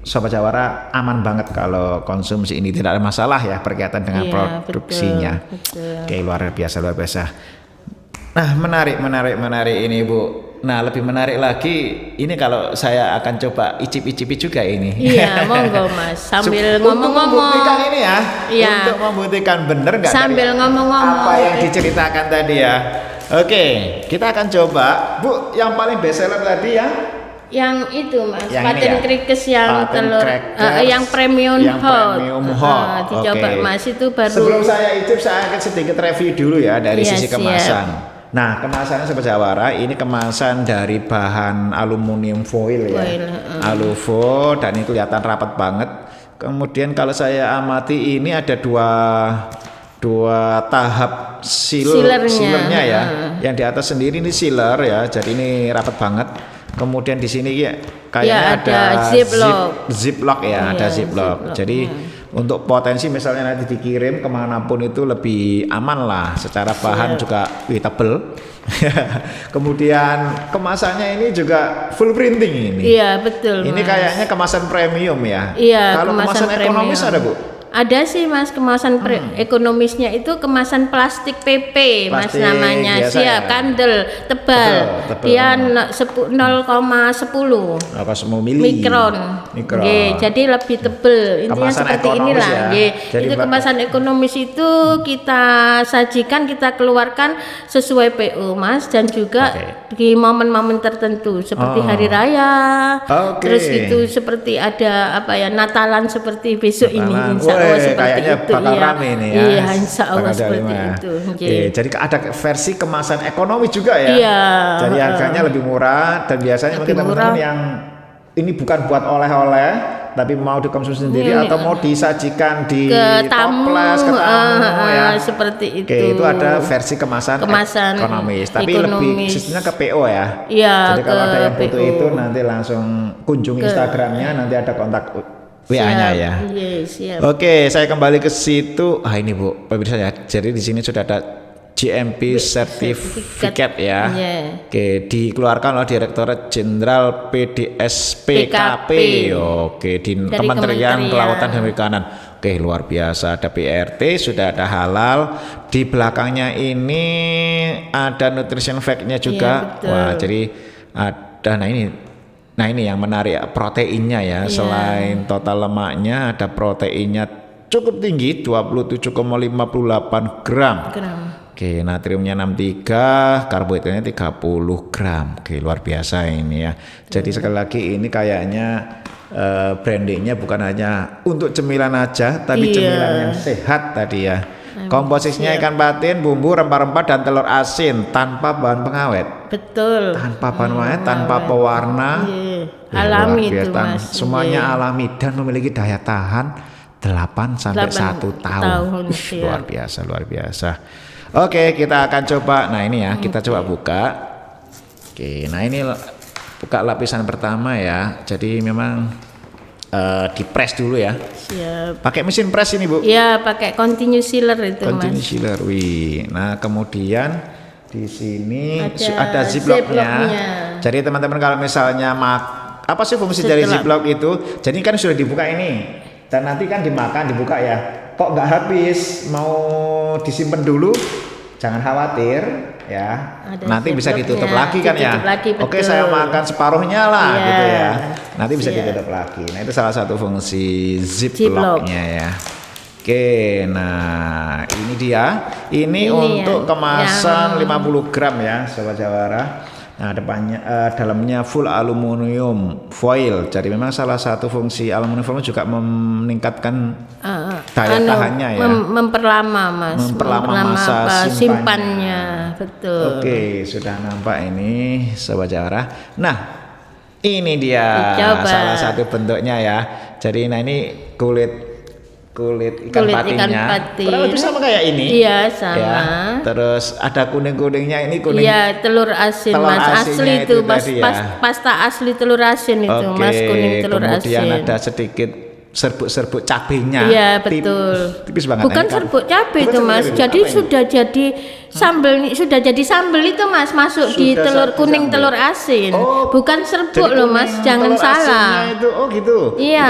Sobat Jawara aman banget kalau konsumsi ini, tidak ada masalah ya berkaitan dengan produksinya. Betul. Oke, luar biasa. Nah, menarik ini Bu. Nah, lebih menarik lagi ini kalau saya akan coba icip-icipi juga ini. Iya, monggo Mas. Sambil ngomong-ngomong. Untuk membuktikan ini ya. Untuk membuktikan bener nggak sambil ngomong-ngomong apa yang diceritakan tadi ya. Oke, kita akan coba Bu, yang paling best seller tadi ya. Yang itu Mas, yang paten krikes yang telur, yang premium hot. Dicoba Mas, itu baru. Sebelum saya icip, saya akan sedikit review dulu ya dari sisi kemasan. Nah, kemasannya Sobat Jawara, ini kemasan dari bahan aluminium foil ya, alufoil, dan ini kelihatan rapat banget. Kemudian kalau saya amati ini ada dua tahap sealernya ya. Yang di atas sendiri ini sealer ya, jadi ini rapat banget. Kemudian di sini ya kayaknya ada ziplock ya, ada ziplock. Jadi untuk potensi misalnya nanti dikirim kemanapun itu lebih aman lah, secara bahan juga tebel. Kemudian kemasannya ini juga full printing ini. Iya betul. Ini kayaknya kemasan premium ya. Iya. Kalau kemasan ekonomis ada Bu? Ada sih Mas, kemasan ekonomisnya itu kemasan plastik PP Mas namanya, siap kandel tebal. Dia 0,10 mikron. Jadi lebih tebal. Intinya seperti inilah. Itu kemasan ekonomis itu kita sajikan, kita keluarkan sesuai PO Mas, dan juga di momen-momen tertentu seperti hari raya. Terus itu seperti ada Natalan seperti besok ini kayaknya bakal rame ini ya. Iya, insya Allah seperti itu. Jadi ada versi kemasan ekonomi juga ya. Iya. Jadi harganya lebih murah, dan biasanya mungkin teman-teman yang ini bukan buat oleh-oleh, tapi mau dikonsumsi sendiri Ini, atau mau disajikan di ke tamu, toples ke tamu ya. seperti itu. Oke, itu ada versi kemasan ekonomis, tapi lebih sistemnya ke PO ya. Iya, jadi kalau ada yang butuh PO. itu nanti langsung kunjungi Instagramnya, nanti ada kontak WA-nya ya. Yes, siap. Oke, saya kembali ke situ. Ini Bu, pemirsa ya. Jadi di sini sudah ada GMP sertifikat ya. Yeah. Oke, dikeluarkan oleh Direktorat Jenderal PDS-PKP. Oke, di Dari Kementerian Kementerian. Kelautan dan Perikanan. Oke, luar biasa. Ada PRT, sudah ada halal. Di belakangnya ini ada nutrition fact-nya juga. Iya, betul. Wah, jadi ada Nah ini yang menarik, proteinnya ya. Iya. Selain total lemaknya, ada proteinnya cukup tinggi, 27,58 gram. Oke, natriumnya 63, karbohidratnya 30 gram. Oke, luar biasa ini ya. Jadi sekali lagi ini kayaknya brandingnya bukan hanya untuk cemilan aja, tapi cemilan yang sehat tadi ya. Komposisinya ikan patin, bumbu, rempah-rempah, dan telur asin tanpa bahan pengawet. Betul. Tanpa bahan pengawet, tanpa pewarna. Alami itu Mas. Semuanya alami dan memiliki daya tahan 8 sampai 1 tahun. Luar biasa, luar biasa. Oke, kita akan coba. Nah ini ya, kita coba buka. Oke, nah ini buka lapisan pertama ya. Jadi memang dipres dulu ya. Siap. Pakai mesin press ini Bu? Iya, pakai continuous sealer itu Continuous Mas. sealer, wih. Nah kemudian di sini ada ziplocknya. Jadi teman-teman kalau misalnya apa sih fungsi dari ziplock itu? Jadi kan sudah dibuka ini, dan nanti kan dimakan, dibuka ya. Kok nggak habis, mau disimpan dulu? Jangan khawatir ya. Nanti bisa ditutup lagi kan ya. Oke, saya makan separuhnya lah gitu ya. Nanti bisa ditutup lagi. Nah itu salah satu fungsi ziplocknya ya. Oke, nah ini dia. Ini untuk kemasan 50 gram ya, Sobat Jawara. Nah, dalamnya full aluminium foil. Jadi memang salah satu fungsi aluminium foil juga meningkatkan daya tahannya ya. Memperlama Mas. Memperlama masa simpannya. Betul. Oke, sudah nampak ini Sobat Jawara. Nah, ini dia salah satu bentuknya ya. Jadi nah ini kulit ikan patinnya. Kurang lebih sama kayak ini. Iya, sama. Ya. Terus ada kuning-kuningnya, ini kuning. Iya, telur asin Mas, asli itu pasta asli telur asin itu Mas, kuning telur asin. Kemudian ada sedikit serbuk cabenya. Iya, betul. Tipis banget. Bukan serbuk cabai itu Mas. Jadi sudah jadi sambal itu Mas, masuk di telur kuning telur asin. Bukan serbuk loh Mas, jangan salah. Itu, gitu. Iya.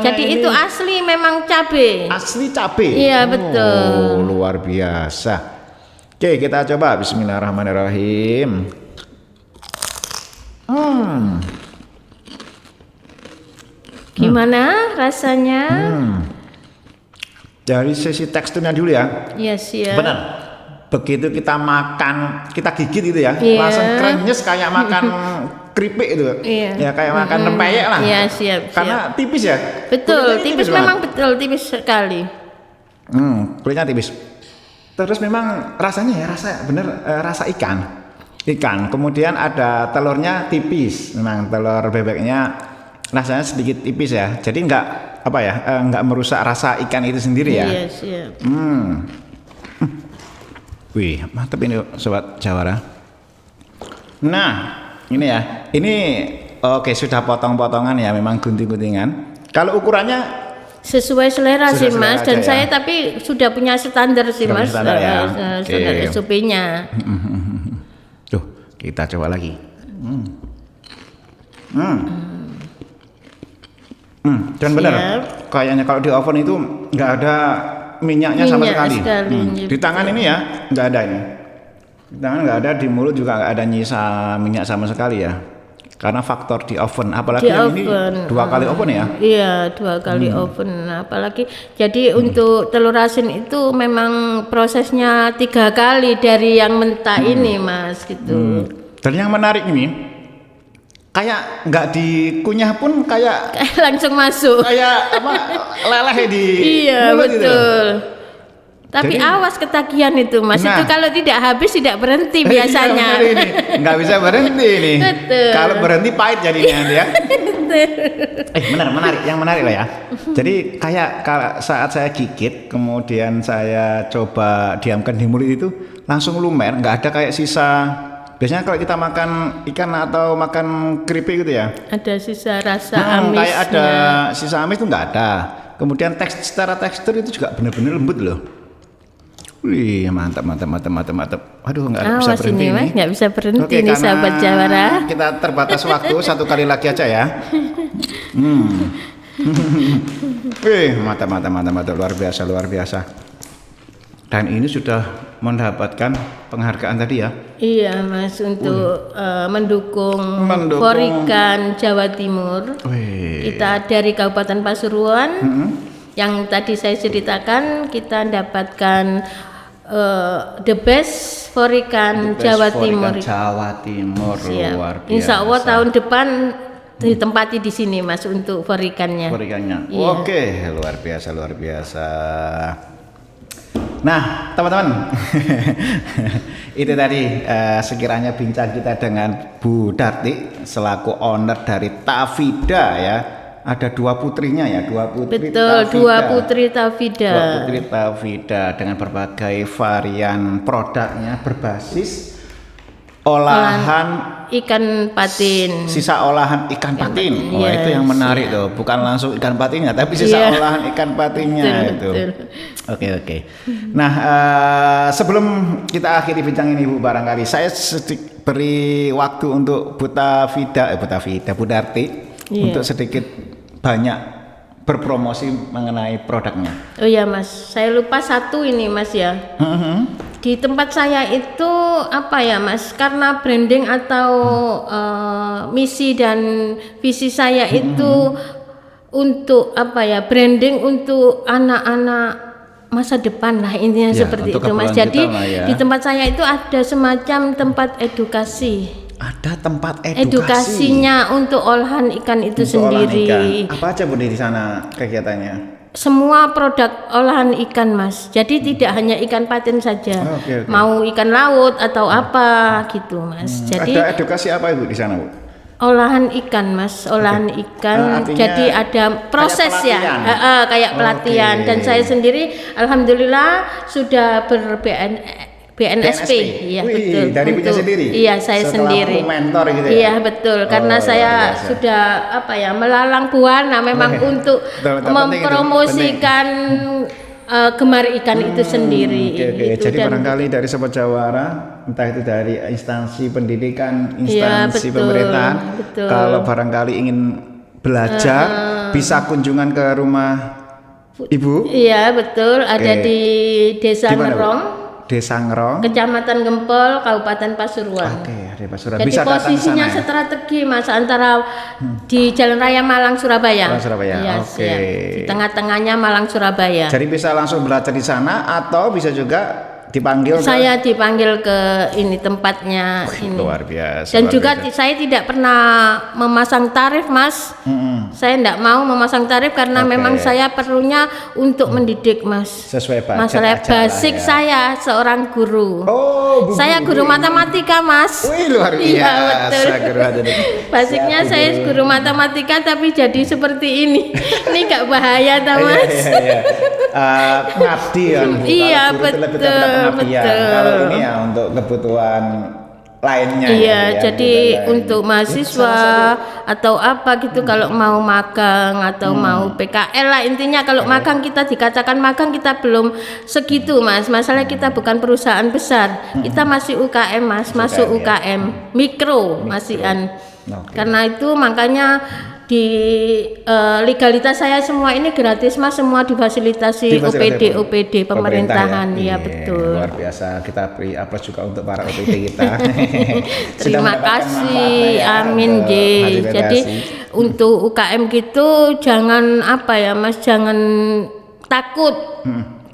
Jadi itu asli memang cabai. Asli cabai. Iya, betul. Luar biasa. Oke, kita coba. Bismillahirrahmanirrahim. Gimana rasanya? Dari sisi teksturnya dulu ya. Iya, siap. Benar. Begitu kita makan, kita gigit itu ya, langsung krenyes kayak makan keripik itu. Ya kayak makan rempeyek lah. Iya, siap. Karena tipis ya. Betul, tipis memang betul, tipis sekali. Kulitnya tipis. Terus memang rasanya ya rasa ikan. Kemudian ada telurnya tipis. Memang telur bebeknya rasanya sedikit tipis ya. Jadi enggak merusak rasa ikan itu sendiri ya. Iya, siap. Wih, mantap ini Sobat Jawara. Nah, ini ya. Ini oke, sudah potong-potongan ya, memang gunting-guntingan. Kalau ukurannya sesuai selera sih Mas, dan ya. saya tapi sudah punya standar sih Mas. Standar ya. Standar SOP-nya. Tuh, kita coba lagi. Dan benar, kayaknya kalau di oven itu nggak ada minyaknya sama sekali. Di tangan ini ya nggak ada ini. Di tangan nggak ada, di mulut juga nggak ada nyisa minyak sama sekali ya. Karena faktor di oven, apalagi yang ini 2 kali oven ya. Iya, 2 kali oven. Apalagi jadi untuk telur asin itu memang prosesnya 3 kali dari yang mentah ini Mas gitu. Dan yang menarik ini, kayak nggak dikunyah pun kayak langsung masuk. Kayak leleh di iya, mulut betul. Gitu. Tapi jadi, awas ketagihan itu Mas. Itu kalau tidak habis tidak berhenti biasanya. Nggak bisa berhenti nih. Kalau berhenti pahit jadinya ya. Menarik, yang menarik lah ya. Jadi kayak saat saya gigit, kemudian saya coba diamkan di mulut itu langsung lumer, nggak ada kayak sisa. Biasanya kalau kita makan ikan atau makan keripik gitu ya, ada sisa rasa amisnya. Kayak ada sisa amis itu nggak ada. Kemudian secara tekstur itu juga benar-benar lembut loh. Wih, mantap. Aduh, nggak bisa berhenti ini. Mas, nggak bisa berhenti. Oke, nih sahabat Jawara. Kita terbatas waktu, satu kali lagi aja ya. Wih, mantap, luar biasa. Dan ini sudah mendapatkan penghargaan tadi ya? Iya Mas, untuk mendukung Forikan Jawa Timur. Kita dari Kabupaten Pasuruan, yang tadi saya ceritakan, kita mendapatkan the best Forikan Jawa Timur. Luar biasa. Insya Allah tahun depan ditempati di sini Mas untuk Forikannya. Iya. Oke, luar biasa. Nah, teman-teman, itu tadi sekiranya bincang kita dengan Bu Darti selaku owner dari Tafida ya. Ada dua putrinya ya, dua putri Betul, Tafida. dua putri Tafida dengan berbagai varian produknya berbasis olahan ikan patin. Sisa olahan ikan patin. Wah, itu yang menarik tuh. Bukan langsung ikan patinnya, tapi sisa olahan ikan patinnya itu. Oke. Nah, sebelum kita akhiri bincang ini Bu, barangkali saya sedikit beri waktu untuk Bu Darti untuk sedikit banyak berpromosi mengenai produknya. Oh iya Mas, saya lupa satu ini Mas ya. Di tempat saya itu apa ya Mas, karena branding atau misi dan visi saya itu untuk apa ya, branding untuk anak-anak masa depan lah intinya ya, seperti itu Mas. Jadi di tempat saya itu ada semacam tempat edukasi. Ada tempat edukasinya untuk olahan ikan itu untuk sendiri. Ikan. Apa aja Bu di sana kegiatannya? Semua produk olahan ikan Mas. Jadi tidak hanya ikan patin saja. Okay. Mau ikan laut atau apa gitu Mas. Jadi ada edukasi apa Ibu di sana Bu? Olahan ikan Mas, olahan ikan. Jadi ada proses ya, kayak pelatihan. Dan saya sendiri alhamdulillah sudah BNSP. Iya betul. Dari punya sendiri? Iya, saya sendiri. Mentor gitu ya? Iya betul, karena saya sudah melalang buana memang untuk mempromosikan gemar ikan itu sendiri. Oke. Jadi barangkali dari Sobat Jawara, entah itu dari instansi pendidikan, instansi pemerintahan, kalau barangkali ingin belajar, bisa kunjungan ke rumah Ibu. Iya betul, ada di Desa Ngerong. Desa Ngerong, Kecamatan Gempol, Kabupaten Pasuruan. Oke, di Pasuruan. Jadi bisa posisinya ya? strategi Mas, antara di Jalan Raya Malang Surabaya. Iya, oke. Di tengah-tengahnya Malang Surabaya. Jadi bisa langsung belajar di sana atau bisa juga dipanggil? Saya dipanggil ke ini tempatnya. Ini. Luar biasa. Dan juga saya tidak pernah memasang tarif Mas. Saya tidak mau memasang tarif karena memang saya perlunya untuk mendidik Mas. Sesuai budget. Masalah basic saya seorang guru. Saya guru matematika Mas. Wih, luar biasa. Iya, betul. Basicnya saya guru matematika tapi jadi seperti ini. Ini gak bahaya tau Mas. Ngabdi kan. Iya, betul. Kalau ini ya untuk kebutuhan lainnya. Iya, jadi untuk mahasiswa atau apa gitu kalau mau magang atau mau PKL lah, intinya kalau magang kita dikatakan magang kita belum segitu Mas. Masalah kita bukan perusahaan besar, kita masih UKM Mas, masuk UKM mikro masihan. Karena itu makanya di legalitas saya semua ini gratis Mas, semua difasilitasi OPD pemerintahan ya betul. Luar biasa, kita beri aplaus juga untuk para OPD kita. Terima kasih, amin J. Jadi untuk UKM gitu jangan apa ya Mas, jangan takut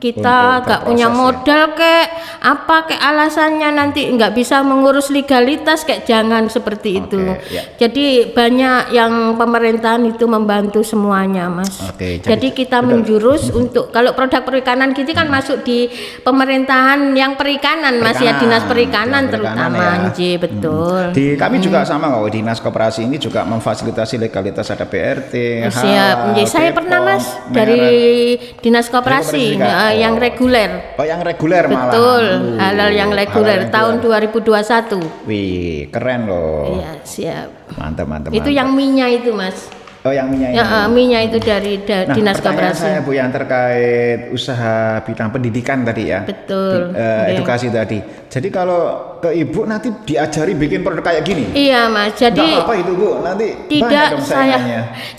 kita nggak punya modal kayak apa kayak alasannya nanti nggak bisa mengurus legalitas kayak jangan seperti itu. Jadi banyak yang pemerintahan itu membantu semuanya, Mas. Jadi kita menjurus untuk kalau produk perikanan kita kan masuk di pemerintahan yang perikanan, Mas, ya dinas perikanan terutama, ya. Betul. Di kami juga sama kok, dinas koperasi ini juga memfasilitasi legalitas, ada BRT. Siap. Saya pernah, Mas, dari dinas koperasi yang reguler. Oh, yang reguler malah. Betul, halal yang reguler tahun 2021. Wih, keren loh. Iya, siap. Mantap. Itu yang minyak itu, Mas. Oh, yang minyak ya, minyak itu dari dinas koperasi. Saya Bu yang terkait usaha bidang pendidikan tadi ya. Betul. Edukasi tadi. Jadi kalau ke Ibu nanti diajari bikin produk kayak gini. Iya, Mas. Jadi apa itu, Bu? Nanti tidak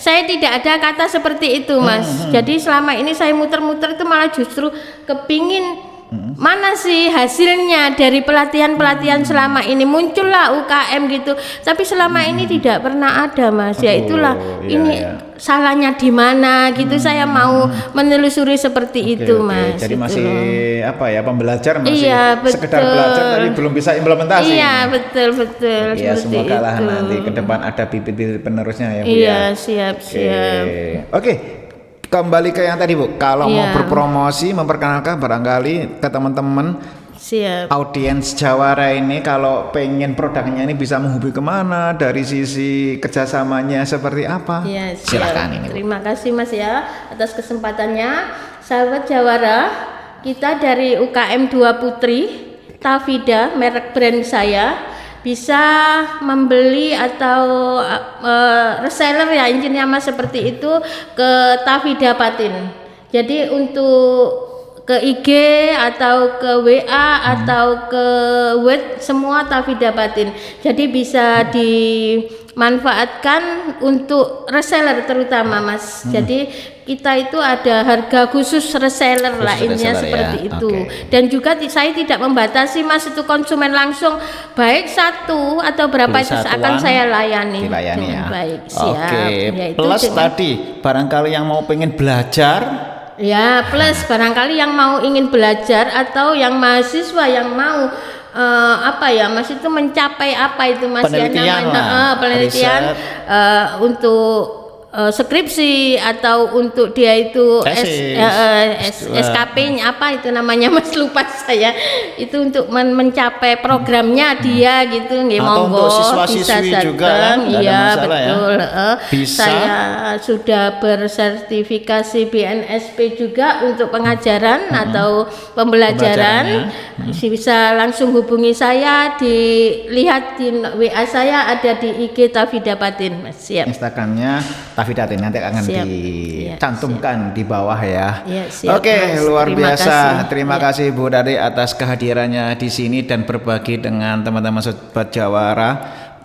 saya tidak ada kata seperti itu, Mas. Jadi selama ini saya muter-muter itu malah justru kepingin mana sih hasilnya dari pelatihan-pelatihan selama ini, muncullah UKM gitu, tapi selama ini tidak pernah ada, Mas. Ya itulah ini salahnya di mana gitu. Saya mau menelusuri seperti itu, Mas. Jadi gitu masih pembelajar, masih betul. sekedar belajar tapi belum bisa implementasi. Iya, betul. Ya, semoga lah nanti ke depan ada bibit-bibit penerusnya ya, Bu. Iya, siap. Oke. Kembali ke yang tadi, Bu. Kalau mau berpromosi, memperkenalkan barangkali ke teman-teman audiens Jawara ini, kalau pengen produknya ini bisa menghubungi kemana, dari sisi kerjasamanya seperti apa? Ya, silakan ini, Bu. Terima kasih, Mas, ya atas kesempatannya. Sahabat Jawara, kita dari UKM Dua Putri Tafida, merek brand saya, bisa membeli atau reseller ya intinya, Mas, seperti itu ke Tafida Patin. Jadi untuk ke IG atau ke WA atau ke web semua Tafida Patin. Jadi bisa dimanfaatkan untuk reseller terutama, Mas. Jadi kita itu ada harga khusus reseller lainnya seperti itu. Dan juga saya tidak membatasi, Mas, itu konsumen langsung baik satu atau berapa itu akan saya layani. Dilayani ya. Baik, siap. Plus tadi barangkali yang mau pengen belajar. Ya, plus barangkali yang mau ingin belajar atau yang mahasiswa yang mau Mas, itu mencapai apa itu, Mas, penelitian untuk skripsi atau untuk dia itu SKP-nya apa itu namanya, Mas, lupa saya. Itu untuk mencapai programnya dia gitu, monggo bisa datang. Iya, betul. Saya sudah bersertifikasi BNSP juga untuk pengajaran atau pembelajaran. Bisa langsung hubungi saya, dilihat di WA saya ada di IG Tafida Patin, Mas. Siap. Instagramnya Tafida Patin nanti akan dicantumkan di bawah ya. Oke, luar biasa. Terima kasih Bu Dati atas kehadirannya di sini dan berbagi dengan teman-teman Sobat Jawara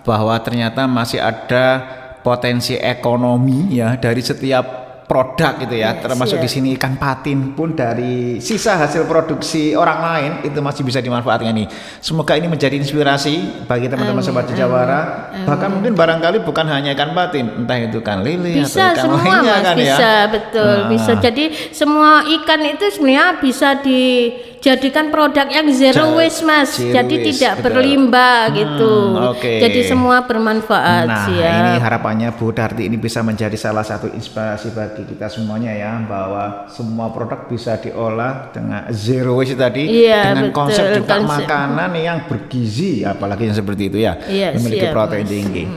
bahwa ternyata masih ada potensi ekonomi ya dari setiap produk gitu ya, termasuk di sini ikan patin pun dari sisa hasil produksi orang lain itu masih bisa dimanfaatkan nih. Semoga ini menjadi inspirasi bagi teman-teman Sobat Jawara. Bahkan mungkin barangkali bukan hanya ikan patin, entah itu ikan lele bisa atau ikan semua, lainnya, Mas, kan bisa, ya. betul, bisa. Jadi semua ikan itu sebenarnya bisa dijadikan produk yang zero waste, Mas. Jadi tidak berlimbah gitu. Jadi semua bermanfaat. Nah, ini harapannya Bu Darti ini bisa menjadi salah satu inspirasi bagi kita semuanya ya, bahwa semua produk bisa diolah dengan zero waste tadi, dengan konsep juga makanan yang bergizi, apalagi yang seperti itu ya, memiliki protein tinggi.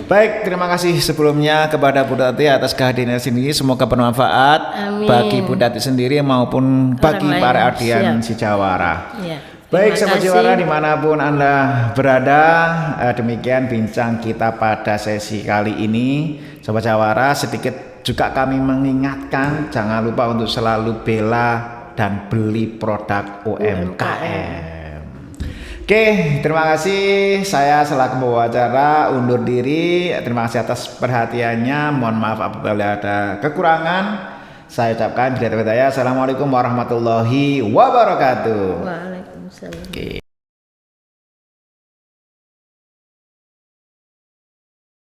Baik, terima kasih sebelumnya kepada Bu Dati atas kehadirannya sini. Semoga bermanfaat bagi Bu Dati sendiri maupun bagi para audiens Jawara. Baik, Sobat Jawara dimanapun Anda berada, demikian bincang kita pada sesi kali ini. Sobat Jawara, sedikit juga kami mengingatkan jangan lupa untuk selalu bela dan beli produk UMKM. Oke, terima kasih. Saya selaku pembawa acara undur diri. Terima kasih atas perhatiannya. Mohon maaf apabila ada kekurangan. Saya ucapkan Assalamualaikum warahmatullahi wabarakatuh. Waalaikumsalam.